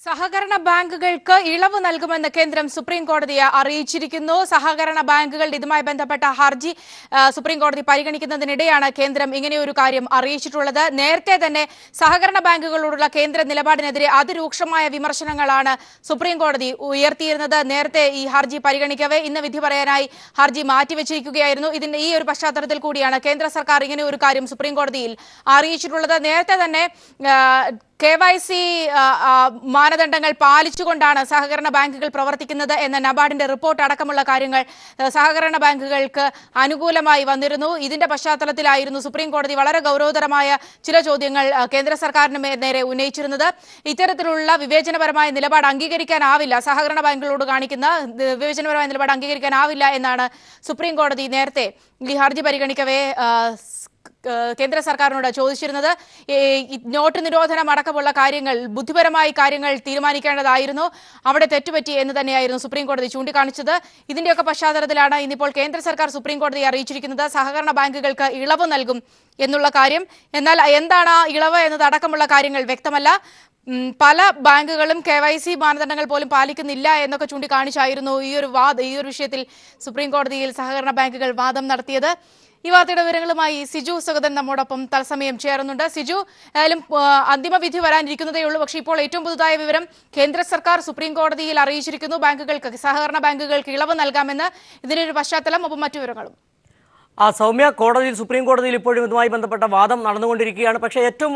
സഹകരണ ബാങ്കുകൾക്ക് ഇളവ് നൽകുമെന്ന് കേന്ദ്രം സുപ്രീം കോടതിയെ അറിയിച്ചിരിക്കുന്നു. സഹകരണ ബാങ്കുകളുടെ ഇതുമായി ബന്ധപ്പെട്ട ഹർജി സുപ്രീം കോടതി പരിഗണിക്കുന്നതിനിടെയാണ് കേന്ദ്രം ഇങ്ങനെയൊരു കാര്യം അറിയിച്ചിട്ടുള്ളത്. നേരത്തെ തന്നെ സഹകരണ ബാങ്കുകളോടുള്ള കേന്ദ്ര നിലപാടിനെതിരെ അതിരൂക്ഷമായ വിമർശനങ്ങളാണ് സുപ്രീം കോടതി ഉയർത്തിയിരുന്നത്. നേരത്തെ ഈ ഹർജി പരിഗണിക്കവേ ഇന്ന് വിധി പറയാനായി ഹർജി മാറ്റിവെച്ചിരിക്കുകയായിരുന്നു. ഈ ഒരു പശ്ചാത്തലത്തിൽ കൂടിയാണ് കേന്ദ്ര സർക്കാർ ഇങ്ങനെ ഒരു കാര്യം സുപ്രീം കോടതിയിൽ അറിയിച്ചിട്ടുള്ളത്. നേരത്തെ തന്നെ KYC മാനദണ്ഡങ്ങൾ പാലിച്ചുകൊണ്ടാണ് സഹകരണ ബാങ്കുകൾ പ്രവർത്തിക്കുന്നത് എന്ന നബാർഡിന്റെ റിപ്പോർട്ട് അടക്കമുള്ള കാര്യങ്ങൾ സഹകരണ ബാങ്കുകൾക്ക് അനുകൂലമായി വന്നിരുന്നു. ഇതിന്റെ പശ്ചാത്തലത്തിലായിരുന്നു സുപ്രീം കോടതി വളരെ ഗൗരവതരമായ ചില ചോദ്യങ്ങൾ കേന്ദ്ര സർക്കാരിന് നേരെ ഉന്നയിച്ചിരുന്നത്. ഇത്തരത്തിലുള്ള വിവേചനപരമായ നിലപാട് അംഗീകരിക്കാനാവില്ല, സഹകരണ ബാങ്കുകളോട് കാണിക്കുന്ന വിവേചനപരമായ നിലപാട് അംഗീകരിക്കാനാവില്ല എന്നാണ് സുപ്രീം കോടതി നേരത്തെ ഈ ഹർജി പരിഗണിക്കവേ കേന്ദ്ര സർക്കാരിനോട് ചോദിച്ചിരുന്നത്. നോട്ട് നിരോധനം അടക്കമുള്ള കാര്യങ്ങൾ ബുദ്ധിപരമായി കാര്യങ്ങൾ തീരുമാനിക്കേണ്ടതായിരുന്നു, അവിടെ തെറ്റുപറ്റി എന്ന് തന്നെയായിരുന്നു സുപ്രീം കോടതി ചൂണ്ടിക്കാണിച്ചത്. ഇതിന്റെയൊക്കെ പശ്ചാത്തലത്തിലാണ് ഇന്നിപ്പോൾ കേന്ദ്ര സർക്കാർ സുപ്രീം കോടതിയെ അറിയിച്ചിരിക്കുന്നത് സഹകരണ ബാങ്കുകൾക്ക് ഇളവ് നൽകും എന്നുള്ള കാര്യം. എന്നാൽ എന്താണ് ആ ഇളവ് എന്നത് അടക്കമുള്ള കാര്യങ്ങൾ വ്യക്തമല്ല. പല ബാങ്കുകളും KYC മാനദണ്ഡങ്ങൾ പോലും പാലിക്കുന്നില്ല എന്നൊക്കെ ചൂണ്ടിക്കാണിച്ചായിരുന്നു ഈ ഒരു വിഷയത്തിൽ സുപ്രീം കോടതിയിൽ സഹകരണ ബാങ്കുകൾ വാദം നടത്തിയത്. ഈ വാർത്തയുടെ വിവരങ്ങളുമായി സിജു സുഗതൻ നമ്മോടൊപ്പം തത്സമയം ചേരുന്നുണ്ട്. സിജു, ഏതായാലും അന്തിമ വിധി വരാനിരിക്കുന്നതേ ഉള്ളൂ. പക്ഷേ ഇപ്പോൾ ഏറ്റവും പുതുതായ വിവരം കേന്ദ്ര സർക്കാർ സുപ്രീം കോടതിയിൽ അറിയിച്ചിരിക്കുന്നു സഹകരണ ബാങ്കുകൾക്ക് ഇളവ് നൽകാമെന്ന്. ഇതിനൊരു പശ്ചാത്തലം, ഒപ്പം മറ്റു വിവരങ്ങളും. സൗമ്യ, സുപ്രീം കോടതിയിൽ ഇപ്പോഴും ഇതുമായി ബന്ധപ്പെട്ട വാദം നടന്നുകൊണ്ടിരിക്കുകയാണ്. പക്ഷേ ഏറ്റവും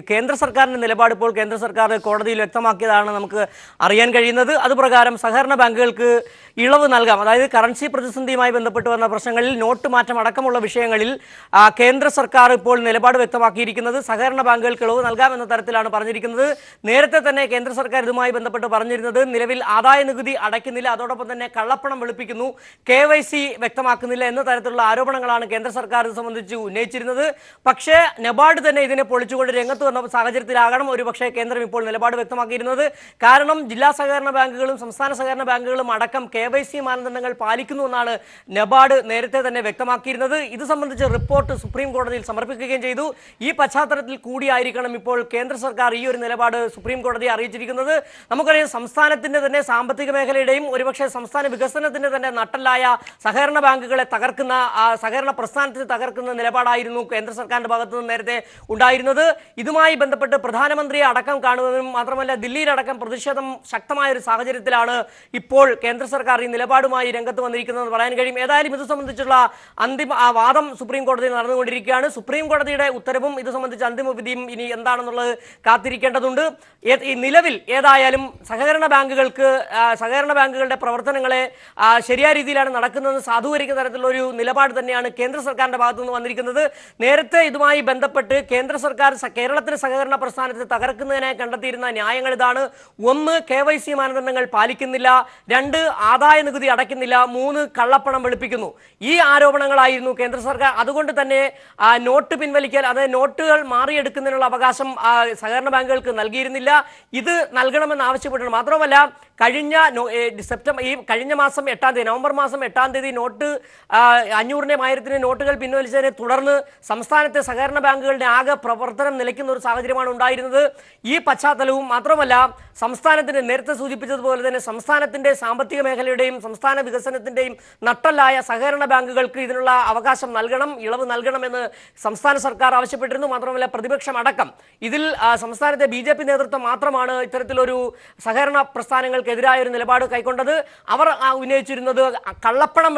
കേന്ദ്ര സർക്കാരിന്റെ നിലപാട് ഇപ്പോൾ കേന്ദ്ര സർക്കാർ കോടതിയിൽ വ്യക്തമാക്കിയതാണ് നമുക്ക് അറിയാൻ കഴിയുന്നത്. അതുപ്രകാരം സഹകരണ ബാങ്കുകൾക്ക് ഇളവ് നൽകാം. അതായത് കറൻസി പ്രതിസന്ധിയുമായി ബന്ധപ്പെട്ട് വന്ന പ്രശ്നങ്ങളിൽ നോട്ട് മാറ്റം അടക്കമുള്ള വിഷയങ്ങളിൽ കേന്ദ്ര സർക്കാർ ഇപ്പോൾ നിലപാട് വ്യക്തമാക്കിയിരിക്കുന്നത് സഹകരണ ബാങ്കുകൾക്ക് ഇളവ് നൽകാം എന്ന തരത്തിലാണ് പറഞ്ഞിരിക്കുന്നത്. നേരത്തെ തന്നെ കേന്ദ്ര സർക്കാർ ഇതുമായി ബന്ധപ്പെട്ട് പറഞ്ഞിരുന്നത് നിലവിൽ ആദായ നികുതി അടയ്ക്കുന്നില്ല, അതോടൊപ്പം തന്നെ കള്ളപ്പണം വെളുപ്പിക്കുന്നു, KYC വ്യക്തമാക്കുന്നില്ല എന്ന തരത്തിലുള്ള ആരോപണങ്ങളാണ് കേന്ദ്ര സർക്കാർ ഇത് സംബന്ധിച്ച് ഉന്നയിച്ചിരുന്നത്. പക്ഷേ നബാർഡ് തന്നെ ഇതിനെ പൊളിച്ചുകൊണ്ട് രംഗത്ത് വന്ന സാഹചര്യത്തിലാകണം ഒരുപക്ഷേ കേന്ദ്രം ഇപ്പോൾ നിലപാട് വ്യക്തമാക്കിയിരുന്നത്. കാരണം ജില്ലാ സഹകരണ ബാങ്കുകളും സംസ്ഥാന സഹകരണ ബാങ്കുകളും അടക്കം KYC മാനദണ്ഡങ്ങൾ പാലിക്കുന്നു എന്നാണ് നബാർഡ് നേരത്തെ തന്നെ വ്യക്തമാക്കിയിരുന്നത്. ഇത് സംബന്ധിച്ച് റിപ്പോർട്ട് സുപ്രീം കോടതിയിൽ സമർപ്പിക്കുകയും ചെയ്തു. ഈ പശ്ചാത്തലത്തിൽ കൂടിയായിരിക്കണം ഇപ്പോൾ കേന്ദ്ര സർക്കാർ ഈ ഒരു നിലപാട് സുപ്രീം കോടതിയെ അറിയിച്ചിരിക്കുന്നത്. നമുക്കറിയാം, സംസ്ഥാനത്തിന്റെ തന്നെ സാമ്പത്തിക മേഖലയുടെയും ഒരുപക്ഷെ സംസ്ഥാന വികസനത്തിന്റെ തന്നെ നട്ടലായ സഹകരണ ബാങ്കുകളെ തകർക്കുന്ന സഹകരണ പ്രസ്ഥാനത്തിന് തകർക്കുന്ന നിലപാടായിരുന്നു കേന്ദ്ര സർക്കാരിന്റെ ഭാഗത്തു നിന്ന് നേരത്തെ ഉണ്ടായിരുന്നത്. ഇതുമായി ബന്ധപ്പെട്ട് പ്രധാനമന്ത്രിയെ അടക്കം കാണുന്നതിനും മാത്രമല്ല ദില്ലിയിലടക്കം പ്രതിഷേധം ശക്തമായ ഒരു സാഹചര്യത്തിലാണ് ഇപ്പോൾ കേന്ദ്ര സർക്കാർ ഈ നിലപാടുമായി രംഗത്ത് വന്നിരിക്കുന്നതെന്ന് പറയാൻ കഴിയും. ഏതായാലും ഇത് സംബന്ധിച്ചുള്ള അന്തിമ വാദം സുപ്രീം കോടതിയിൽ നടന്നുകൊണ്ടിരിക്കുകയാണ്. സുപ്രീം കോടതിയുടെ ഉത്തരവും ഇത് സംബന്ധിച്ച് അന്തിമ വിധിയും ഇനി എന്താണെന്നുള്ളത് കാത്തിരിക്കേണ്ടതുണ്ട്. ഈ നിലവിൽ ഏതായാലും സഹകരണ ബാങ്കുകളുടെ പ്രവർത്തനങ്ങളെ ശരിയായ രീതിയിലാണ് നടക്കുന്നതെന്ന് സാധൂകരിക്കുന്ന തരത്തിലുള്ള ഒരു നിലപാട് തന്നെയാണ് കേന്ദ്ര സർക്കാരിന്റെ ഭാഗത്തു നിന്ന് വന്നിരിക്കുന്നത്. നേരത്തെ ഇതുമായി ബന്ധപ്പെട്ട് കേന്ദ്ര സർക്കാർ കേരളത്തിലെ സഹകരണ പ്രസ്ഥാനത്തെ തകർക്കുന്നതിനായി കണ്ടെത്തിയിരുന്ന ന്യായങ്ങൾ ഇതാണ്: 1, KYC മാനദണ്ഡങ്ങൾ പാലിക്കുന്നില്ല; 2, ആദായ നികുതി അടയ്ക്കുന്നില്ല; 3, കള്ളപ്പണം വെളുപ്പിക്കുന്നു. ഈ ആരോപണങ്ങളായിരുന്നു കേന്ദ്ര സർക്കാർ. അതുകൊണ്ട് തന്നെ നോട്ട് പിൻവലിക്കൽ, അതായത് നോട്ടുകൾ മാറിയെടുക്കുന്നതിനുള്ള അവകാശം സഹകരണ ബാങ്കുകൾക്ക് നൽകിയിരുന്നില്ല. ഇത് നൽകണമെന്ന് ആവശ്യപ്പെട്ടു. മാത്രമല്ല, കഴിഞ്ഞ മാസം 8-ാം തീയതി, നവംബർ മാസം 8-ാം തീയതി നോട്ട് 500-ന്റെയും 1000-ന്റെയും നോട്ടുകൾ പിൻവലിച്ചതിനെ തുടർന്ന് സംസ്ഥാനത്തെ സഹകരണ ബാങ്കുകളുടെ ആകെ പ്രവർത്തനം നിലയ്ക്കുന്ന ഒരു സാഹചര്യമാണ് ഉണ്ടായിരുന്നത്. ഈ പശ്ചാത്തലവും മാത്രമല്ല, സംസ്ഥാനത്തിന്റെ നേരത്തെ സൂചിപ്പിച്ചതുപോലെ തന്നെ സംസ്ഥാനത്തിന്റെ സാമ്പത്തിക മേഖലയുടെയും സംസ്ഥാന വികസനത്തിന്റെയും നട്ടലായ സഹകരണ ബാങ്കുകൾക്ക് ഇതിനുള്ള അവകാശം നൽകണം, ഇളവ് നൽകണമെന്ന് സംസ്ഥാന സർക്കാർ ആവശ്യപ്പെട്ടിരുന്നു. മാത്രമല്ല, പ്രതിപക്ഷം അടക്കം ഇതിൽ സംസ്ഥാനത്തെ BJP നേതൃത്വം മാത്രമാണ് ഇത്തരത്തിലൊരു സഹകരണ പ്രസ്ഥാനങ്ങൾക്കെതിരായ ഒരു നിലപാട് കൈക്കൊണ്ടത്. അവർ ഉന്നയിച്ചിരുന്നത് കള്ളപ്പണം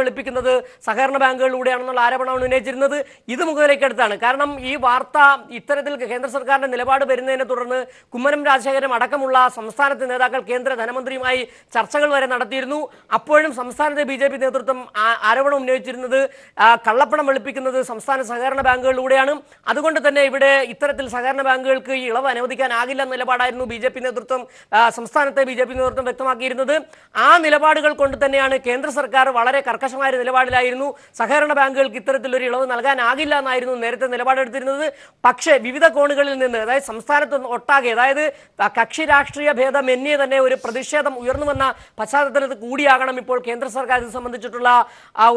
വെളുപ്പിക്കുന്നത് സഹകരണ ബാങ്കുകളിലൂടെയാണെന്നുള്ള ആരോപണമാണ് ഉന്നയിച്ചിരുന്നത്. ഇത് മുഖവിലക്കെടുത്താണ്. കാരണം ഈ വാർത്ത ഇത്തരത്തിൽ കേന്ദ്ര സർക്കാരിന്റെ നിലപാട് വരുന്നതിനെ തുടർന്ന് കുമ്മനം രാജശേഖരൻ അടക്കമുള്ള സംസ്ഥാനത്തെ നേതാക്കൾ കേന്ദ്ര ധനമന്ത്രിയുമായി ചർച്ചകൾ വരെ നടത്തിയിരുന്നു. അപ്പോഴും സംസ്ഥാനത്തെ BJP നേതൃത്വം ആരോപണം ഉന്നയിച്ചിരുന്നത് കള്ളപ്പണം വെളുപ്പിക്കുന്നത് സംസ്ഥാന സഹകരണ ബാങ്കുകളിലൂടെയാണ്. അതുകൊണ്ട് തന്നെ ഇവിടെ ഇത്തരത്തിൽ സഹകരണ ബാങ്കുകൾക്ക് ഈ ഇളവ് അനുവദിക്കാനാകില്ല എന്ന നിലപാടായിരുന്നു സംസ്ഥാനത്തെ BJP നേതൃത്വം വ്യക്തമാക്കിയിരുന്നത്. ആ നിലപാടുകൾ കൊണ്ട് തന്നെയാണ് കേന്ദ്ര സർക്കാർ വളരെ കർക്കശ കർക്കശമായ നിലപാടിലായിരുന്നു. സഹകരണ ബാങ്കുകൾക്ക് ഇത്തരത്തിലൊരു ഇളവ് നൽകാനാകില്ല എന്നായിരുന്നു നേരത്തെ നിലപാടെടുത്തിരുന്നത്. പക്ഷേ വിവിധ കോണുകളിൽ നിന്ന്, അതായത് സംസ്ഥാനത്ത് ഒട്ടാകെ, അതായത് കക്ഷി രാഷ്ട്രീയ ഭേദമന്യേ തന്നെ ഒരു പ്രതിഷേധം ഉയർന്നു വന്ന പശ്ചാത്തലത്തിൽ കൂടിയാകണം ഇപ്പോൾ കേന്ദ്ര സർക്കാർ ഇത് സംബന്ധിച്ചിട്ടുള്ള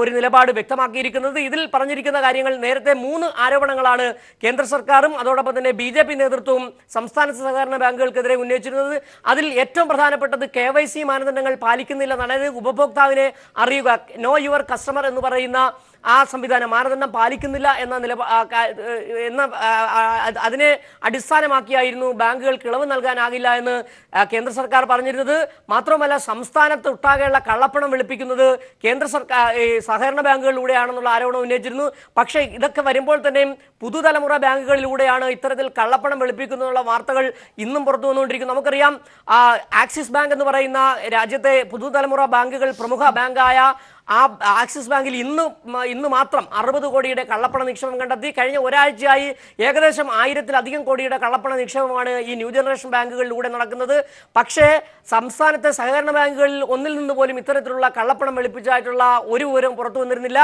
ഒരു നിലപാട് വ്യക്തമാക്കിയിരിക്കുന്നത്. ഇതിൽ പറഞ്ഞിരിക്കുന്ന കാര്യങ്ങൾ നേരത്തെ 3 ആരോപണങ്ങളാണ് കേന്ദ്ര സർക്കാരും അതോടൊപ്പം തന്നെ BJP നേതൃത്വവും സംസ്ഥാന സഹകരണ ബാങ്കുകൾക്കെതിരെ ഉന്നയിച്ചിരുന്നത്. അതിൽ ഏറ്റവും പ്രധാനപ്പെട്ടത് KYC മാനദണ്ഡങ്ങൾ പാലിക്കുന്നില്ലെന്നാണ്. അതായത് ഉപഭോക്താവിനെ അറിയുക, നോ യുവർ കസ്റ്റമർ എന്ന് പറയുന്ന ആ സംവിധാനം മാനദണ്ഡം പാലിക്കുന്നില്ല എന്ന അതിനെ അടിസ്ഥാനമാക്കിയായിരുന്നു ബാങ്കുകൾക്ക് ഇളവ് നൽകാനാകില്ല എന്ന് കേന്ദ്ര സർക്കാർ പറഞ്ഞിരുന്നത്. മാത്രമല്ല സംസ്ഥാനത്ത് ഒട്ടാകെയുള്ള കള്ളപ്പണം വെളുപ്പിക്കുന്നത് കേന്ദ്ര സർക്കാർ സഹകരണ ബാങ്കുകളിലൂടെയാണെന്നുള്ള ആരോപണം ഉന്നയിച്ചിരുന്നു. പക്ഷേ ഇതൊക്കെ വരുമ്പോൾ തന്നെയും പുതുതലമുറ ബാങ്കുകളിലൂടെയാണ് ഇത്തരത്തിൽ കള്ളപ്പണം വെളുപ്പിക്കുന്നതിനുള്ള വാർത്തകൾ ഇന്നും പുറത്തു വന്നുകൊണ്ടിരിക്കുന്നു. നമുക്കറിയാം ആക്സിസ് ബാങ്ക് എന്ന് പറയുന്ന രാജ്യത്തെ പുതുതലമുറ ബാങ്കുകൾ പ്രമുഖ ബാങ്കായ ആ ആക്സിസ് ബാങ്കിൽ ഇന്ന് മാത്രം 60 കോടിയുടെ കള്ളപ്പണ നിക്ഷേപം കണ്ടെത്തി. കഴിഞ്ഞ ഒരാഴ്ചയായി ഏകദേശം 1000-ലധികം കോടിയുടെ കള്ളപ്പണ നിക്ഷേപമാണ് ഈ ന്യൂ ജനറേഷൻ ബാങ്കുകളിലൂടെ നടക്കുന്നത്. പക്ഷേ സംസ്ഥാനത്തെ സഹകരണ ബാങ്കുകളിൽ ഒന്നിൽ നിന്ന് പോലും ഇത്തരത്തിലുള്ള കള്ളപ്പണം വെളുപ്പിച്ചായിട്ടുള്ള ഒരു വിവരവും പുറത്തു വന്നിരുന്നില്ല.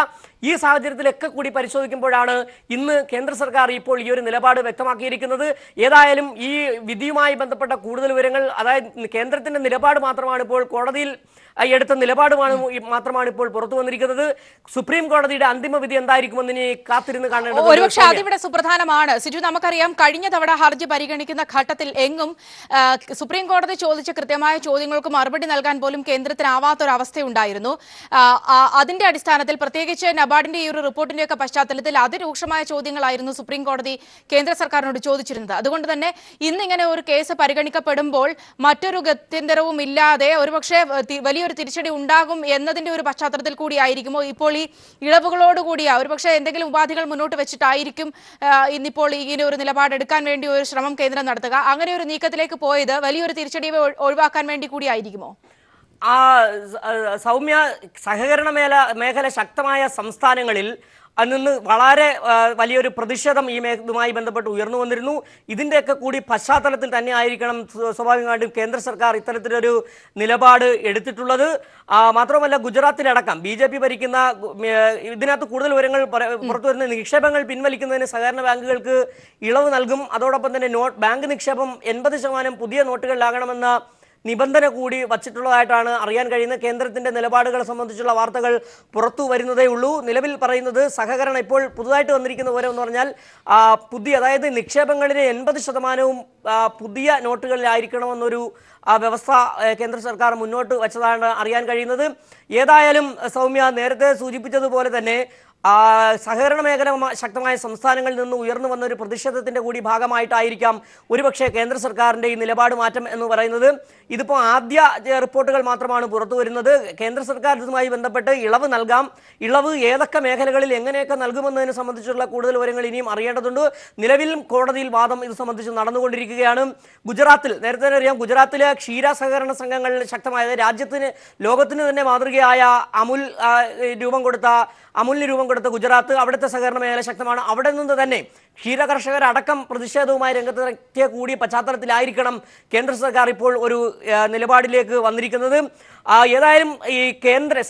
ഈ സാഹചര്യത്തിലൊക്കെ കൂടി പരിശോധിക്കുമ്പോഴാണ് ഇന്ന് കേന്ദ്ര സർക്കാർ ഇപ്പോൾ ഈ ഒരു നിലപാട് വ്യക്തമാക്കിയിരിക്കുന്നത്. ഏതായാലും ഈ വിധിയുമായി ബന്ധപ്പെട്ട കൂടുതൽ വിവരങ്ങൾ, അതായത് കേന്ദ്രത്തിന്റെ നിലപാട് മാത്രമാണ് ഇപ്പോൾ കോടതിയിൽ എടുത്ത നിലപാടുമാണ് മാത്രമാണ് ഇപ്പോൾ പുറത്തു വന്നിരിക്കുന്നത്. സുപ്രീം കോടതിയുടെ അന്തിമ വിധി എന്തായിരിക്കുമെന്ന് ഇനി കാത്തിരുന്ന് കാണേണ്ടത്. ഒരുപക്ഷെ അതിവിടെ സുപ്രധാനമാണ്. സിജു, നമുക്കറിയാം കഴിഞ്ഞ തവണ ഹർജി പരിഗണിക്കുന്ന ഘട്ടത്തിൽ എങ്ങും സുപ്രീം കോടതി ചോദിച്ച കൃത്യമായ ചോദ്യങ്ങൾക്ക് മറുപടി നൽകാൻ പോലും കേന്ദ്രത്തിനാവാത്തൊരവസ്ഥയുണ്ടായിരുന്നു. അതിന്റെ അടിസ്ഥാനത്തിൽ പ്രത്യേകിച്ച് നബാർഡിന്റെ ഈ ഒരു റിപ്പോർട്ടിന്റെയൊക്കെ പശ്ചാത്തലത്തിൽ അതിരൂക്ഷമായ ചോദ്യങ്ങളായിരുന്നു സുപ്രീം കോടതി കേന്ദ്ര സർക്കാരിനോട് ചോദിച്ചിരുന്നത്. അതുകൊണ്ട് തന്നെ ഇന്നിങ്ങനെ ഒരു കേസ് പരിഗണിക്കപ്പെടുമ്പോൾ മറ്റൊരു ഗത്യന്തരവും ഇല്ലാതെ ഒരുപക്ഷെ വലിയൊരു തിരിച്ചടി ഉണ്ടാകും എന്നതിന്റെ ഒരു പശ്ചാത്തലത്തിൽ കൂടിയായിരിക്കുമോ ഇപ്പോൾ ഈ ഇളവുകളോടുകൂടിയ ഒരുപക്ഷെ എന്തെങ്കിലും ഉപാധികൾ മുന്നോട്ട് വെച്ചിട്ടായിരിക്കും ഇന്നിപ്പോൾ ഇങ്ങനെ ഒരു നിലപാടെടുക്കാൻ വേണ്ടി ഒരു ശ്രമം കേന്ദ്രം നടത്തുക? അങ്ങനെ ഒരു നീക്കത്തിലേക്ക് പോയത് വലിയൊരു തിരിച്ചടി ഒഴിവാക്കാൻ വേണ്ടി കൂടിയായിരിക്കുമോ? സൗമ്യ, സഹകരണ മേഖല ശക്തമായ സംസ്ഥാനങ്ങളിൽ നിന്ന് വളരെ വലിയൊരു പ്രതിഷേധം ഇതുമായി ബന്ധപ്പെട്ട് ഉയർന്നു വന്നിരുന്നു. ഇതിൻ്റെയൊക്കെ കൂടി പശ്ചാത്തലത്തിൽ തന്നെ ആയിരിക്കണം സ്വാഭാവികമായിട്ടും കേന്ദ്ര സർക്കാർ ഇത്തരത്തിലൊരു നിലപാട് എടുത്തിട്ടുള്ളത്. മാത്രമല്ല ഗുജറാത്തിലടക്കം BJP ഭരിക്കുന്ന, ഇതിനകത്ത് കൂടുതൽ വിവരങ്ങൾ പുറത്തു വരുന്ന നിക്ഷേപങ്ങൾ പിൻവലിക്കുന്നതിന് സഹകരണ ബാങ്കുകൾക്ക് ഇളവ് നൽകും. അതോടൊപ്പം തന്നെ ബാങ്ക് നിക്ഷേപം 80% പുതിയ നോട്ടുകളിലാകണമെന്ന നിബന്ധന കൂടി വച്ചിട്ടുള്ളതായിട്ടാണ് അറിയാൻ കഴിയുന്നത്. കേന്ദ്രത്തിന്റെ നിലപാടുകളെ സംബന്ധിച്ചുള്ള വാർത്തകൾ പുറത്തു വരുന്നതേ ഉള്ളൂ. നിലവിൽ പറയുന്നത് സഹകരണം ഇപ്പോൾ പുതുതായിട്ട് വന്നിരിക്കുന്ന വിവരം എന്ന് പറഞ്ഞാൽ അതായത് നിക്ഷേപങ്ങളിലെ 80% പുതിയ നോട്ടുകളിലായിരിക്കണമെന്നൊരു വ്യവസ്ഥ കേന്ദ്ര സർക്കാർ മുന്നോട്ട് വച്ചതാണ് അറിയാൻ കഴിയുന്നത്. ഏതായാലും സൗമ്യ നേരത്തെ സൂചിപ്പിച്ചതുപോലെ തന്നെ സഹകരണ മേഖല ശക്തമായ സംസ്ഥാനങ്ങളിൽ നിന്ന് ഉയർന്നു വന്ന ഒരു പ്രതിഷേധത്തിന്റെ കൂടി ഭാഗമായിട്ടായിരിക്കാം ഒരുപക്ഷെ കേന്ദ്ര സർക്കാരിന്റെ ഈ നിലപാട് മാറ്റം എന്ന് പറയുന്നത്. ഇതിപ്പോൾ ആദ്യ റിപ്പോർട്ടുകൾ മാത്രമാണ് പുറത്തു വരുന്നത്. കേന്ദ്ര സർക്കാർ ഇതുമായി ബന്ധപ്പെട്ട് ഇളവ് നൽകാം, ഇളവ് ഏതൊക്കെ മേഖലകളിൽ എങ്ങനെയൊക്കെ നൽകുമെന്നതിനെ സംബന്ധിച്ചുള്ള കൂടുതൽ വിവരങ്ങൾ ഇനിയും അറിയേണ്ടതുണ്ട്. നിലവിലും കോടതിയിൽ വാദം ഇത് സംബന്ധിച്ച് നടന്നുകൊണ്ടിരിക്കുകയാണ്. ഗുജറാത്തിൽ നേരത്തെ അറിയാം, ഗുജറാത്തിലെ ക്ഷീര സഹകരണ സംഘങ്ങൾ ശക്തമായ ലോകത്തിന് തന്നെ മാതൃകയായ അമുലിന് രൂപം കൊടുത്ത ഗുജറാത്ത്, അവിടുത്തെ സഹകരണ മേഖല ശക്തമാണ്. അവിടെ നിന്ന് തന്നെ ക്ഷീര കർഷകരടക്കം പ്രതിഷേധവുമായി രംഗത്തെത്തിയ കൂടിയ പശ്ചാത്തലത്തിലായിരിക്കണം കേന്ദ്ര സർക്കാർ ഇപ്പോൾ ഒരു നിലപാടിലേക്ക് വന്നിരിക്കുന്നത്. ഏതായാലും ഈ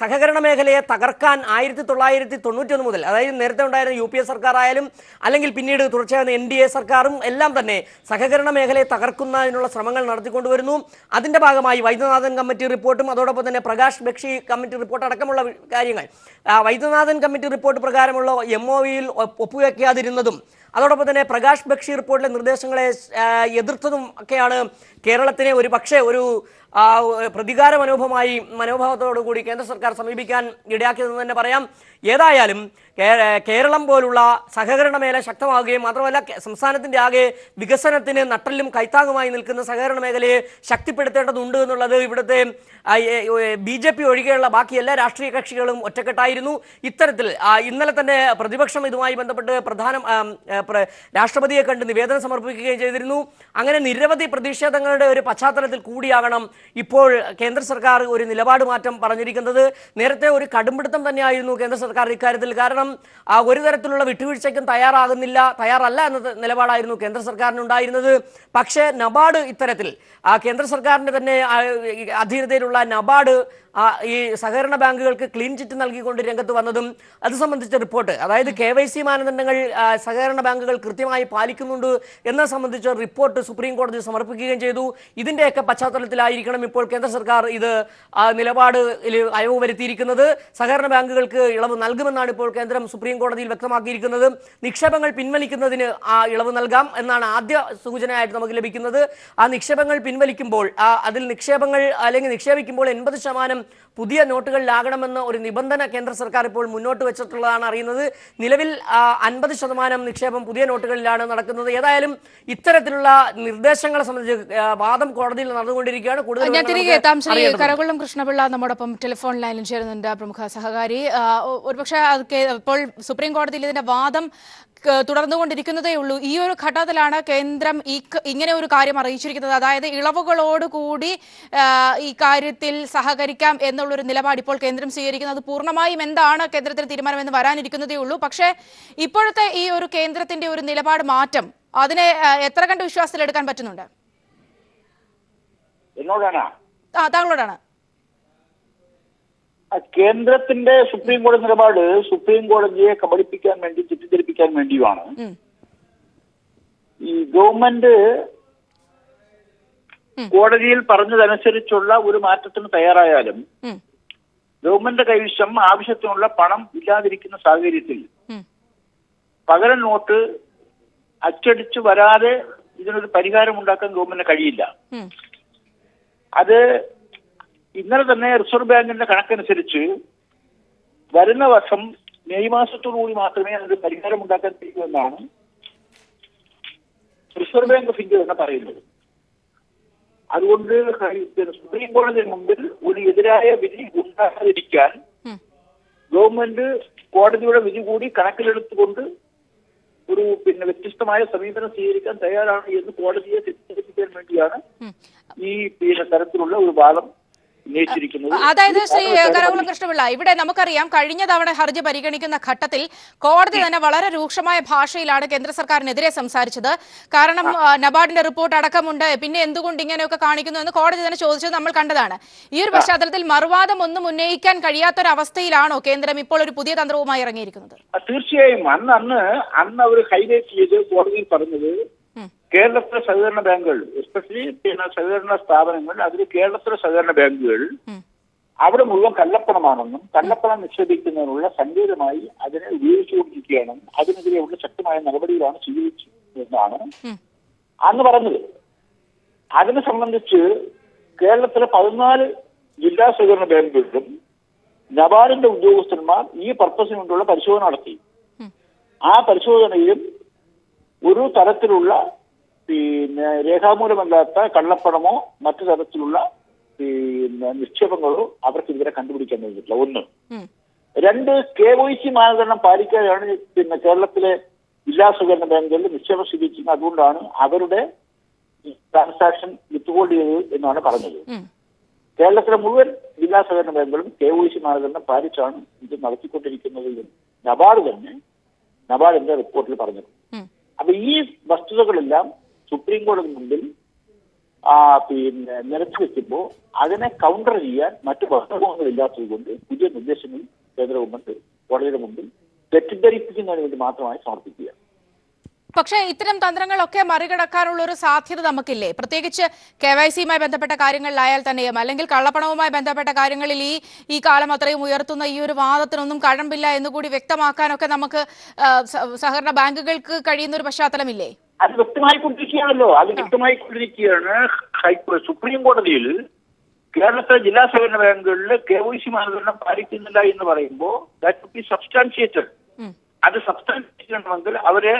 സഹകരണ മേഖലയെ തകർക്കാൻ 1991 മുതൽ, അതായത് നേരത്തെ ഉണ്ടായിരുന്ന UPA സർക്കാർ ആയാലും അല്ലെങ്കിൽ പിന്നീട് തുടർച്ചയായ NDA സർക്കാരും എല്ലാം തന്നെ സഹകരണ മേഖലയെ തകർക്കുന്നതിനുള്ള ശ്രമങ്ങൾ നടത്തിക്കൊണ്ടുവരുന്നു. അതിന്റെ ഭാഗമായി വൈദ്യനാഥൻ കമ്മിറ്റി റിപ്പോർട്ടും അതോടൊപ്പം തന്നെ പ്രകാശ് ബക്ഷി കമ്മിറ്റി റിപ്പോർട്ട് അടക്കമുള്ള കാര്യങ്ങൾ, വൈദ്യനാഥൻ കമ്മിറ്റി റിപ്പോർട്ട് പ്രകാരമുള്ള MOUയിൽ ഒപ്പുവെക്കാതിരുന്നതും അതോടൊപ്പം തന്നെ പ്രകാശ് ബക്ഷി റിപ്പോർട്ടിലെ നിർദ്ദേശങ്ങളെ എതിർത്തതും ഒക്കെയാണ് കേരളത്തിനെ ഒരു പക്ഷേ ഒരു പ്രതികാര മനോഭാവത്തോടു കൂടി കേന്ദ്ര സർക്കാർ സമീപിക്കാൻ ഇടയാക്കിയതെന്ന് തന്നെ പറയാം. ഏതായാലും കേരളം പോലുള്ള സഹകരണ മേഖല ശക്തമാവുകയും മാത്രമല്ല സംസ്ഥാനത്തിന്റെ ആകെ വികസനത്തിന് നട്ടലും കൈത്താങ്ങുമായി നിൽക്കുന്ന സഹകരണ മേഖലയെ ശക്തിപ്പെടുത്തേണ്ടതുണ്ട് എന്നുള്ളത് ഇവിടുത്തെ BJP ഒഴികെയുള്ള ബാക്കി എല്ലാ രാഷ്ട്രീയ കക്ഷികളും ഒറ്റക്കെട്ടായിരുന്നു. ഇത്തരത്തിൽ ഇന്നലെ തന്നെ പ്രതിപക്ഷം ഇതുമായി ബന്ധപ്പെട്ട് രാഷ്ട്രപതിയെ കണ്ട് നിവേദനം സമർപ്പിക്കുകയും ചെയ്തിരുന്നു. അങ്ങനെ നിരവധി പ്രതിഷേധങ്ങളുടെ ഒരു പശ്ചാത്തലത്തിൽ കൂടിയാകണം ഇപ്പോൾ കേന്ദ്ര സർക്കാർ ഒരു നിലപാട് മാറ്റം പറഞ്ഞിരിക്കുന്നത്. നേരത്തെ ഒരു കടുംപിടുത്തം തന്നെയായിരുന്നു കേന്ദ്ര സർക്കാർ ഇക്കാര്യത്തിൽ. കാരണം ഒരു തരത്തിലുള്ള വിട്ടുവീഴ്ചയ്ക്കും തയ്യാറല്ല എന്ന നിലപാടായിരുന്നു കേന്ദ്ര സർക്കാരിനുണ്ടായിരുന്നത്. പക്ഷേ നബാർഡ് ഇത്തരത്തിൽ കേന്ദ്ര സർക്കാരിന്റെ തന്നെ അധീനതയിലുള്ള നബാർഡ് ഈ സഹകരണ ബാങ്കുകൾക്ക് ക്ലീൻ ചിറ്റ് നൽകിക്കൊണ്ട് രംഗത്ത് വന്നതും അത് സംബന്ധിച്ച റിപ്പോർട്ട്, അതായത് KYC മാനദണ്ഡങ്ങൾ സഹകരണ ബാങ്കുകൾ കൃത്യമായി പാലിക്കുന്നുണ്ട് എന്നത് സംബന്ധിച്ച റിപ്പോർട്ട് സുപ്രീം കോടതി സമർപ്പിക്കുകയും ചെയ്തു. ഇതിന്റെയൊക്കെ പശ്ചാത്തലത്തിലായിരിക്കണം ഇപ്പോൾ കേന്ദ്ര സർക്കാർ ഇത് നിലപാടിൽ അയവ് വരുത്തിയിരിക്കുന്നത്. സഹകരണ ബാങ്കുകൾക്ക് ഇളവ് നൽകുമെന്നാണ് ഇപ്പോൾ കേന്ദ്രം സുപ്രീം കോടതിയിൽ വ്യക്തമാക്കിയിരിക്കുന്നത്. നിക്ഷേപങ്ങൾ പിൻവലിക്കുന്നതിന് ഇളവ് നൽകാം എന്നാണ് ആദ്യ സൂചനയായിട്ട് നമുക്ക് ലഭിക്കുന്നത്. ആ നിക്ഷേപങ്ങൾ പിൻവലിക്കുമ്പോൾ അതിൽ നിക്ഷേപങ്ങൾ അല്ലെങ്കിൽ നിക്ഷേപിക്കുമ്പോൾ 80% പുതിയ നോട്ടുകളിലാകണമെന്ന ഒരു നിബന്ധന കേന്ദ്ര സർക്കാർ ഇപ്പോൾ മുന്നോട്ട് വെച്ചിട്ടുള്ളതാണ് അറിയുന്നത്. നിലവിൽ 50% നിക്ഷേപം പുതിയ നോട്ടുകളിലാണ് നടക്കുന്നത്. ഏതായാലും ഇത്തരത്തിലുള്ള നിർദ്ദേശങ്ങളെ സംബന്ധിച്ച് വാദം കോടതിയിൽ നടന്നുകൊണ്ടിരിക്കുകയാണ്. ഞാൻ തിരികെ എത്താം. ശ്രീ കരകുളം കൃഷ്ണപിള്ള നമ്മോടൊപ്പം ടെലിഫോൺ ലൈനിൽ ചേരുന്നുണ്ട്, പ്രമുഖ സഹകാരി. ഒരുപക്ഷെ ഇപ്പോൾ സുപ്രീം കോടതിയിൽ ഇതിന്റെ വാദം തുടർന്നുകൊണ്ടിരിക്കുന്നതേ ഉള്ളൂ. ഈ ഒരു ഘട്ടത്തിലാണ് കേന്ദ്രം ഇങ്ങനെ ഒരു കാര്യം അറിയിച്ചിരിക്കുന്നത്. അതായത് ഇളവുകളോടുകൂടി ഈ കാര്യത്തിൽ സഹകരിക്കാം എന്നുള്ളൊരു നിലപാട് ഇപ്പോൾ കേന്ദ്രം സ്വീകരിക്കുന്നത്. പൂർണ്ണമായും എന്താണ് കേന്ദ്രത്തിന് തീരുമാനമെന്ന് വരാനിരിക്കുന്നതേ ഉള്ളൂ. പക്ഷേ ഇപ്പോഴത്തെ ഈ ഒരു കേന്ദ്രത്തിന്റെ ഒരു നിലപാട് മാറ്റം അതിനെ എത്ര കണ്ട് വിശ്വാസത്തിലെടുക്കാൻ പറ്റുന്നുണ്ട്? താങ്കളോടാണ്. കേന്ദ്രത്തിന്റെ സുപ്രീം കോടതി നിലപാട് സുപ്രീം കോടതിയെ കബളിപ്പിക്കാൻ വേണ്ടി, തെറ്റിദ്ധരിപ്പിക്കാൻ വേണ്ടിയുമാണ്. ഈ ഗവൺമെന്റ് കോടതിയിൽ പറഞ്ഞതനുസരിച്ചുള്ള ഒരു മാറ്റത്തിന് തയ്യാറായാലും ഗവൺമെന്റ് കൈവശം ആവശ്യത്തിനുള്ള പണം ഇല്ലാതിരിക്കുന്ന സാഹചര്യത്തിൽ പകരം നോട്ട് അച്ചടിച്ചു വരാതെ ഇതിനൊരു പരിഹാരം ഉണ്ടാക്കാൻ ഗവൺമെന്റിന് കഴിയില്ല. അത് ഇന്നലെ തന്നെ റിസർവ് ബാങ്കിന്റെ കണക്കനുസരിച്ച് വരുന്ന വർഷം മെയ് മാസത്തോടുകൂടി മാത്രമേ അതിന് പരിഹാരം ഉണ്ടാക്കാൻ കഴിയൂ എന്നാണ് റിസർവ് ബാങ്ക് ഓഫ് ഇന്ത്യ തന്നെ പറയുന്നത്. അതുകൊണ്ട് സുപ്രീം കോടതിയുടെ മുമ്പിൽ ഒരു എതിരായ വിധി ഉണ്ടാകാതിരിക്കാൻ ഗവൺമെന്റ് കോടതിയുടെ വിധി കൂടി കണക്കിലെടുത്തുകൊണ്ട് ഒരു വ്യത്യസ്തമായ സമീപനം സ്വീകരിക്കാൻ തയ്യാറാണ് എന്ന് കോടതിയെ തെറ്റിദ്ധരിപ്പിക്കാൻ വേണ്ടിയാണ് ഈ തരത്തിലുള്ള ഒരു വാദം. അതായത് ശ്രീ കരകുളം കൃഷ്ണപിള്ള, ഇവിടെ നമുക്കറിയാം കഴിഞ്ഞ തവണ ഹർജി പരിഗണിക്കുന്ന ഘട്ടത്തിൽ കോടതി തന്നെ വളരെ രൂക്ഷമായ ഭാഷയിലാണ് കേന്ദ്ര സർക്കാരിനെതിരെ സംസാരിച്ചത്. കാരണം നബാർഡിന്റെ റിപ്പോർട്ട് അടക്കമുണ്ട്, പിന്നെ എന്തുകൊണ്ട് ഇങ്ങനെയൊക്കെ കാണിക്കുന്നു എന്ന് കോടതി തന്നെ ചോദിച്ചത് നമ്മൾ കണ്ടതാണ്. ഈ ഒരു പശ്ചാത്തലത്തിൽ മറുവാദം ഒന്നും ഉന്നയിക്കാൻ കഴിയാത്തൊരവസ്ഥയിലാണോ കേന്ദ്രം ഇപ്പോൾ ഒരു പുതിയ തന്ത്രവുമായി ഇറങ്ങിയിരിക്കുന്നത്? തീർച്ചയായും അന്ന് അവർ ഹൈലൈറ്റ് ചെയ്ത് കോടതിയിൽ പറഞ്ഞത് കേരളത്തിലെ സഹകരണ ബാങ്കുകൾ, എസ്പെഷ്യലി സഹകരണ സ്ഥാപനങ്ങൾ, അതിൽ കേരളത്തിലെ സഹകരണ ബാങ്കുകൾ അവിടെ മുഴുവൻ കള്ളപ്പണമാണെന്നും കള്ളപ്പണം നിക്ഷേപിക്കുന്നതിനുള്ള സങ്കേതമായി അതിനെ ഉപയോഗിച്ചുകൊണ്ടിരിക്കുകയാണെന്നും അതിനെതിരെയുള്ള ശക്തമായ നടപടികളാണ് സ്വീകരിച്ചതെന്നാണ് അന്ന് പറഞ്ഞത്. അതിനെ സംബന്ധിച്ച് കേരളത്തിലെ 14 ജില്ലാ സഹകരണ ബാങ്കുകളിലും നബാർഡിന്റെ ഉദ്യോഗസ്ഥന്മാർ ഈ പർപ്പസിന് വേണ്ടിയുള്ള പരിശോധന നടത്തി. ആ പരിശോധനയിലും ഒരു തരത്തിലുള്ള രേഖാമൂലമല്ലാത്ത കള്ളപ്പണമോ മറ്റു തരത്തിലുള്ള നിക്ഷേപങ്ങളോ അവർക്ക് ഇതുവരെ കണ്ടുപിടിക്കാൻ കഴിഞ്ഞിട്ടില്ല. 1. 2, KYC മാനദണ്ഡം പാലിക്കാതെയാണ് കേരളത്തിലെ ജില്ലാ സഹകരണ ബാങ്കുകളിൽ നിക്ഷേപം സ്വീകരിച്ചിരുന്നത്. അതുകൊണ്ടാണ് അവരുടെ ട്രാൻസാക്ഷൻ വിത്ത്ഹോൾഡ് ചെയ്തത് എന്നാണ് പറഞ്ഞത്. കേരളത്തിലെ മുഴുവൻ ജില്ലാ സഹകരണ ബാങ്കുകളും KYC മാനദണ്ഡം പാലിച്ചാണ് ഇത് നടത്തിക്കൊണ്ടിരിക്കുന്നത് എന്ന് നബാർഡിന്റെ റിപ്പോർട്ടിൽ പറഞ്ഞത്. അപ്പൊ ഈ വസ്തുതകളെല്ലാം സുപ്രീം കോടതി മുമ്പിൽ നിരത്തി വെക്കുമ്പോൾ അതിനെ കൗണ്ടർ ചെയ്യാൻ മറ്റു വസ്തുതകളില്ലാത്തത് കൊണ്ട് പുതിയ നിർദ്ദേശങ്ങൾ കേന്ദ്ര ഗവൺമെന്റ് കോടതിയുടെ മുമ്പിൽ തെറ്റിദ്ധരിപ്പിക്കുന്നതിന് വേണ്ടി മാത്രമായി സമർപ്പിക്കുക. പക്ഷേ ഇത്തരം തന്ത്രങ്ങളൊക്കെ മറികടക്കാനുള്ള ഒരു സാധ്യത നമുക്കില്ലേ? പ്രത്യേകിച്ച് KYCയുമായി ബന്ധപ്പെട്ട കാര്യങ്ങളിലായാൽ തന്നെയും അല്ലെങ്കിൽ കള്ളപ്പണവുമായി ബന്ധപ്പെട്ട കാര്യങ്ങളിൽ ഈ കാലം അത്രയും ഉയർത്തുന്ന ഈ ഒരു വാദത്തിനൊന്നും കഴമ്പില്ല എന്നുകൂടി വ്യക്തമാക്കാനൊക്കെ നമുക്ക് സഹകരണ ബാങ്കുകൾക്ക് കഴിയുന്ന ഒരു പശ്ചാത്തലമില്ലേ? അത് വ്യക്തമായിക്കൊണ്ടിരിക്കുകയാണല്ലോ. സുപ്രീം കോടതിയിൽ കേരളത്തിലെ ജില്ലാ സഹകരണ ബാങ്കുകളിൽ KYC മാനദണ്ഡം പാലിക്കുന്നില്ല എന്ന് പറയുമ്പോൾ ദാറ്റ് വുഡ് ബി സബ്സ്റ്റാൻഷിയേറ്റഡ്. അത് സബ്സ്റ്റാൻഷിയേറ്റ് ചെയ്യണമെങ്കിൽ അവരെ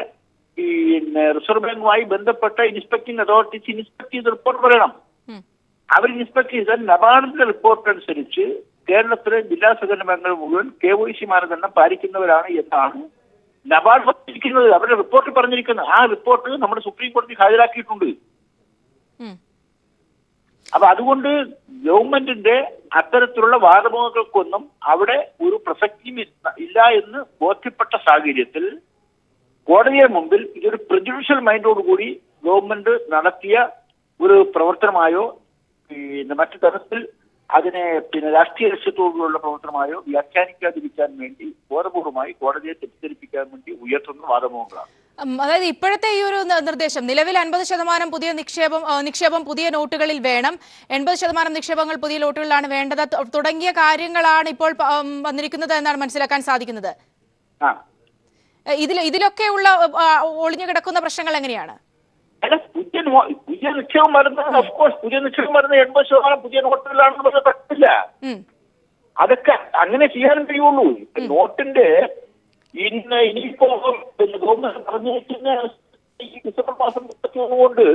റിസർവ് ബാങ്കുമായി ബന്ധപ്പെട്ട ഇൻസ്പെക്ടിംഗ് അതോറിറ്റീസ് ഇൻസ്പെക്ട് ചെയ്ത് റിപ്പോർട്ട് പറയണം. അവർ ഇൻസ്പെക്ട് ചെയ്താൽ നബാർഡിന്റെ റിപ്പോർട്ട് അനുസരിച്ച് കേരളത്തിലെ ജില്ലാ സഹകരണ ബാങ്കുകൾ മുഴുവൻ KYC മാനദണ്ഡം പാലിക്കുന്നവരാണ് എന്നാണ് നബാർഡ് പറഞ്ഞിരിക്കുന്നത്. അവരുടെ റിപ്പോർട്ടിൽ പറഞ്ഞിരിക്കുന്നത്. ആ റിപ്പോർട്ട് നമ്മുടെ സുപ്രീം കോടതി ഹാജരാക്കിയിട്ടുണ്ട്. അപ്പൊ അതുകൊണ്ട് ഗവൺമെന്റിന്റെ അത്തരത്തിലുള്ള വാദമുഖങ്ങൾക്കൊന്നും അവിടെ ഒരു പ്രസക്തിയും ഇല്ല എന്ന് ബോധ്യപ്പെട്ട സാഹചര്യത്തിൽ കോടതിയുടെ മുമ്പിൽ ഇതൊരു പ്രെജുഡീഷ്യൽ മൈൻഡോടുകൂടി ഗവൺമെന്റ് നടത്തിയ ഒരു പ്രവർത്തനമായോ മറ്റു തരത്തിൽ അതിനെ രാഷ്ട്രീയ ലക്ഷ്യത്തോടുള്ള പ്രവർത്തനമായോ വ്യാഖ്യാനിക്കാതിരിക്കാൻ വേണ്ടി ബോധപൂർവമായി കോടതിയെ തെറ്റിദ്ധരിപ്പിക്കാൻ വേണ്ടി ഉയർത്തുന്ന വാദമുഖങ്ങളാണ്. അതായത് ഇപ്പോഴത്തെ ഈ ഒരു നിർദ്ദേശം നിലവിൽ 50% പുതിയ നിക്ഷേപം പുതിയ നോട്ടുകളിൽ വേണം, 80% നിക്ഷേപങ്ങൾ പുതിയ നോട്ടുകളിലാണ് വേണ്ടത് തുടങ്ങിയ കാര്യങ്ങളാണ് ഇപ്പോൾ വന്നിരിക്കുന്നത് എന്നാണ് മനസ്സിലാക്കാൻ സാധിക്കുന്നത്. ഇതിലൊക്കെയുള്ള ഒളിഞ്ഞു കിടക്കുന്ന പ്രശ്നങ്ങൾ എങ്ങനെയാണ്? അല്ല, പുതിയ നിക്ഷേപം വരുന്നത് ഓഫ്കോഴ്സ് പുതിയ നിക്ഷേപം വരുന്നത് 80% പുതിയ നോട്ടുകളിലാണെന്ന് പറഞ്ഞാൽ പറ്റില്ല. അതൊക്കെ അങ്ങനെ ചെയ്യാനും കഴിയുള്ളൂ. നോട്ടിന്റെ ഇനിയിപ്പോ ഗവൺമെന്റ് പറഞ്ഞിരിക്കുന്ന ഈ ഡിസംബർ മാസം 31 കൊണ്ട്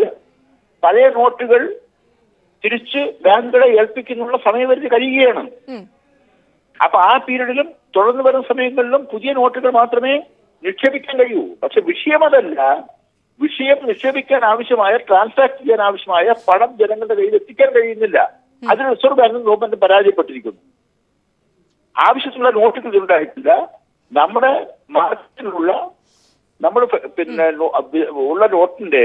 പഴയ നോട്ടുകൾ തിരിച്ച് ബാങ്കുകളെ ഏൽപ്പിക്കുന്നുള്ള സമയപരിധി കഴിയുകയാണ്. അപ്പൊ ആ പീരീഡിലും തുടർന്ന് വരുന്ന സമയങ്ങളിലും പുതിയ നോട്ടുകൾ മാത്രമേ നിക്ഷേപിക്കാൻ കഴിയൂ. പക്ഷെ വിഷയം അതല്ല. വിഷയം നിക്ഷേപിക്കാൻ ആവശ്യമായ ട്രാൻസാക്ട് ചെയ്യാൻ ആവശ്യമായ പണം ജനങ്ങളുടെ കയ്യിൽ എത്തിക്കാൻ കഴിയുന്നില്ല. അതിന് റിസർവ് ബാങ്കും ഗവൺമെന്റ് പരാജയപ്പെട്ടിരിക്കുന്നു. ആവശ്യത്തിലുള്ള നോട്ടുകൾ ഉണ്ടായിട്ടില്ല. നമ്മുടെ മാർക്കറ്റിലുള്ള നമ്മൾ ഉള്ള നോട്ടിന്റെ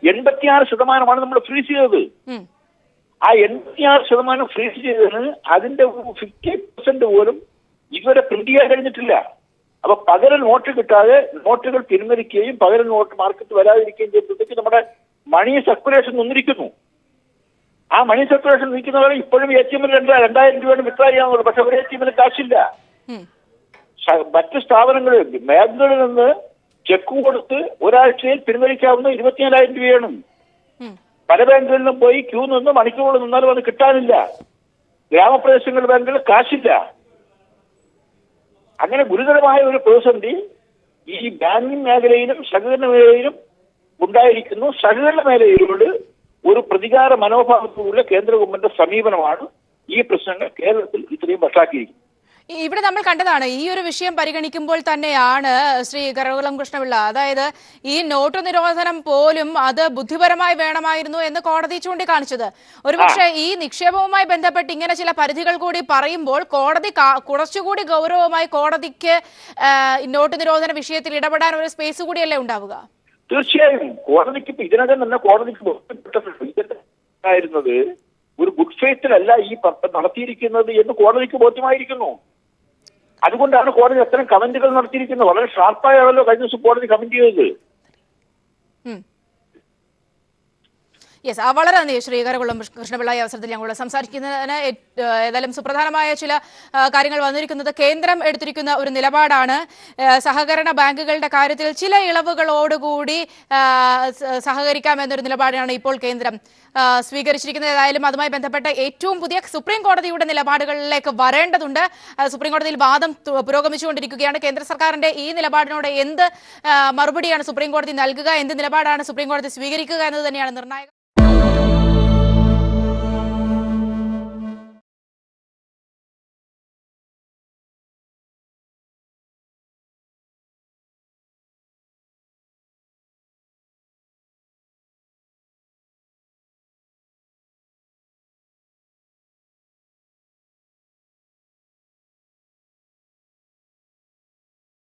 86% നമ്മൾ ഫ്രീസ് ചെയ്തത്. ആ 86% ഫ്രീസ് ചെയ്തതിന് അതിന്റെ 50% പോലും ഇതുവരെ പ്രിന്റ് ചെയ്യാൻ കഴിഞ്ഞിട്ടില്ല. അപ്പൊ പകരം നോട്ട് കിട്ടാതെ നോട്ടുകൾ പിൻവലിക്കുകയും പകരം നോട്ട് മാർക്കറ്റ് വരാതിരിക്കുകയും ചെയ്യുമ്പോഴത്തേക്ക് നമ്മുടെ മണി സർക്കുലേഷൻ നിന്നിരിക്കുന്നു. ആ മണി സർക്കുലേഷൻ നിൽക്കുന്നവരെ ഇപ്പോഴും ATM 2000 രൂപയാണ് വിത്ഡ്രോ ചെയ്യാന്നുള്ളൂ. പക്ഷെ ഒരു ATM കാശില്ല. മറ്റ് സ്ഥാപനങ്ങളിൽ ബാങ്കുകളിൽ നിന്ന് ചെക്ക് കൊടുത്ത് ഒരാഴ്ചയിൽ പിൻവലിക്കാവുന്ന 24,000 രൂപയാണ്. പല ബാങ്കുകളിലും പോയി ക്യൂ നിന്ന് മണിക്കൂറുകൾ നിന്നാലും അത് കിട്ടാനില്ല. ഗ്രാമപ്രദേശങ്ങളിൽ ബാങ്കുകളിൽ കാശില്ല. അങ്ങനെ ഗുരുതരമായ ഒരു പ്രതിസന്ധി ഈ ബാങ്കിങ് മേഖലയിലും സഹകരണ മേഖലയിലും ഉണ്ടായിരിക്കുന്നു. സഹകരണ മേഖലയിലൂടെ ഒരു പ്രതികാര മനോഭാവത്തോടുള്ള കേന്ദ്ര ഗവൺമെന്റ് സമീപനമാണ് ഈ പ്രശ്നങ്ങൾ കേരളത്തിൽ ഇത്രയും വഷളാക്കിയിരിക്കുന്നത്. ഇവിടെ നമ്മൾ കണ്ടതാണ് ഈ ഒരു വിഷയം പരിഗണിക്കുമ്പോൾ തന്നെയാണ് ശ്രീ കരകുളം കൃഷ്ണപിള്ള, അതായത് ഈ നോട്ട് നിരോധനം പോലും അത് ബുദ്ധിപരമായി വേണമായിരുന്നു എന്ന് കോടതി ചൂണ്ടിക്കാണിച്ചത്. ഒരുപക്ഷെ ഈ നിക്ഷേപവുമായി ബന്ധപ്പെട്ട് ഇങ്ങനെ ചില പരിധികൾ കൂടി പറയുമ്പോൾ കോടതി കുറച്ചുകൂടി ഗൗരവമായി കോടതിക്ക് നോട്ട് നിരോധന വിഷയത്തിൽ ഇടപെടാൻ ഒരു സ്പേസ് കൂടിയല്ലേ ഉണ്ടാവുക? തീർച്ചയായും കോടതിക്ക് ഇതിനകം തന്നെ കോടതിക്ക് ബോധ്യപ്പെട്ടിട്ടുണ്ടായിരുന്നത് ഒരു ഗുഡ് ഫെയ്ത്തിലല്ല ഈ നടത്തിയിരിക്കുന്നത് എന്ന് കോടതിക്ക് ബോധ്യമായിരിക്കുന്നു. അതുകൊണ്ടാണ് കോടതി അത്തരം കമന്റുകൾ നടത്തിയിരിക്കുന്നത്. വളരെ ഷാർപ്പായാണല്ലോ കഴിഞ്ഞ ദിവസം കോടതി കമന്റ് ചെയ്തത്. യെസ്, വളരെ നന്ദി ശ്രീ കരകുളം കൃഷ്ണപിള്ള. ഈ അവസരത്തിൽ ഞങ്ങളോട് സംസാരിക്കുന്നതിന് ഏതായാലും സുപ്രധാനമായ ചില കാര്യങ്ങൾ വന്നിരിക്കുന്നത് കേന്ദ്രം എടുത്തിരിക്കുന്ന ഒരു നിലപാടാണ്. സഹകരണ ബാങ്കുകളുടെ കാര്യത്തിൽ ചില ഇളവുകളോടുകൂടി സഹകരിക്കാമെന്നൊരു നിലപാടാണ് ഇപ്പോൾ കേന്ദ്രം സ്വീകരിച്ചിരിക്കുന്നത്. ഏതായാലും അതുമായി ബന്ധപ്പെട്ട ഏറ്റവും പുതിയ സുപ്രീം കോടതിയുടെ നിലപാടുകളിലേക്ക് വരേണ്ടതുണ്ട്. സുപ്രീം കോടതിയിൽ വാദം പുരോഗമിച്ചുകൊണ്ടിരിക്കുകയാണ്. കേന്ദ്ര സർക്കാരിന്റെ ഈ നിലപാടിനോട് എന്ത് മറുപടിയാണ് സുപ്രീം കോടതി നൽകുക, എന്ത് നിലപാടാണ് സുപ്രീം കോടതി സ്വീകരിക്കുക എന്നത് തന്നെയാണ് നിർണായകം.